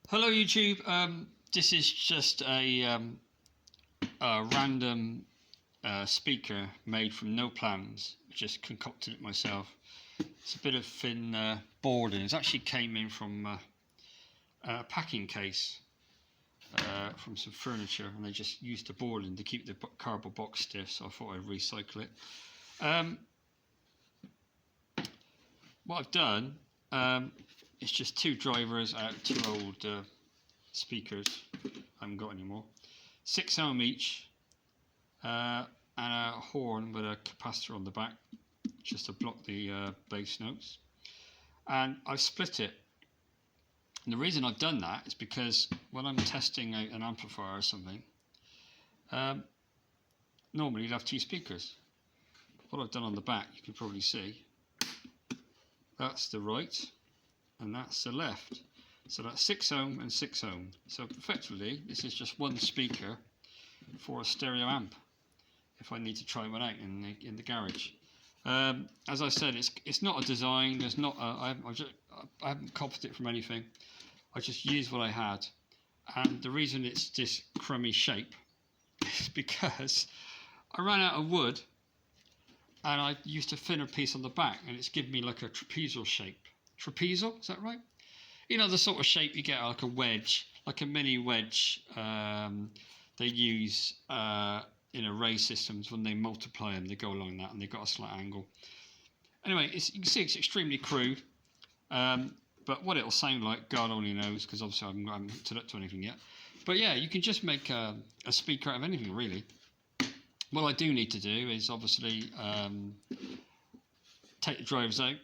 Hello YouTube. This is just a random speaker made from no plans. Just concocted it myself. It's a bit of thin boarding. It actually came in from a packing case from some furniture, and they just used the boarding to keep the cardboard box stiff. So I thought I'd recycle it. What I've done is just two drivers out of two old speakers. I haven't got any more. 6 ohm each, and a horn with a capacitor on the back, just to block the bass notes. And I've split it. And the reason I've done that is because when I'm testing out an amplifier or something, normally you'd have two speakers. What I've done on the back, you can probably see, that's the right and that's the left. So that's 6 ohm and 6 ohm. So effectively, this is just one speaker for a stereo amp if I need to try one out in the garage. As I said, it's not a design. There's not. I haven't copied it from anything. I just used what I had, and the reason it's this crummy shape is because I ran out of wood, and I used a thinner piece on the back, and it's given me like a trapezoidal shape. Trapezoidal, is that right? You know, the sort of shape you get like a wedge, like a mini wedge they use in array systems. When they multiply them, they go along that, and they've got a slight angle. Anyway, you can see it's extremely crude, but what it'll sound like, God only knows, because obviously I haven't hooked it up to anything yet. But yeah, you can just make a speaker out of anything, really. What I do need to do is obviously take the drivers out.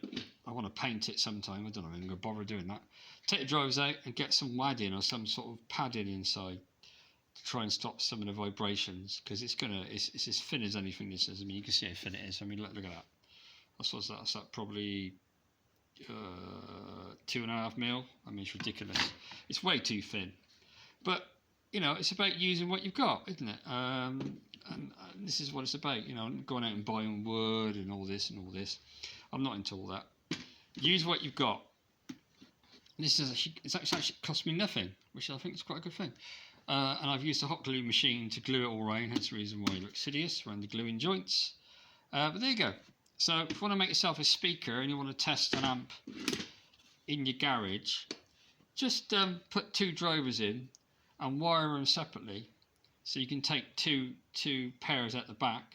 I want to paint it sometime. I don't know if I'm going to bother doing that. Take the drivers out and get some wadding or some sort of padding inside to try and stop some of the vibrations, because it's as thin as anything this is. I mean, you can see how thin it is. I mean, look at that. That's probably 2.5 mil. I mean, it's ridiculous. It's way too thin. But you know, it's about using what you've got, isn't it? And this is what it's about. You know, going out and buying wood and all this and all this. I'm not into all that. Use what you've got. It's actually cost me nothing, which I think is quite a good thing. And I've used a hot glue machine to glue it all around. Hence the reason why it looks hideous around the gluing joints. But there you go. So if you want to make yourself a speaker and you want to test an amp in your garage, just put two drivers in and wire them separately, so you can take two pairs at the back.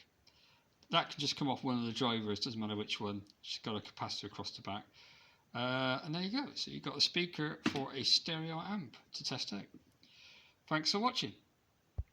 That can just come off one of the drivers, doesn't matter which one. Just got a capacitor across the back, and there you go. So you've got a speaker for a stereo amp to test out. Thanks for watching.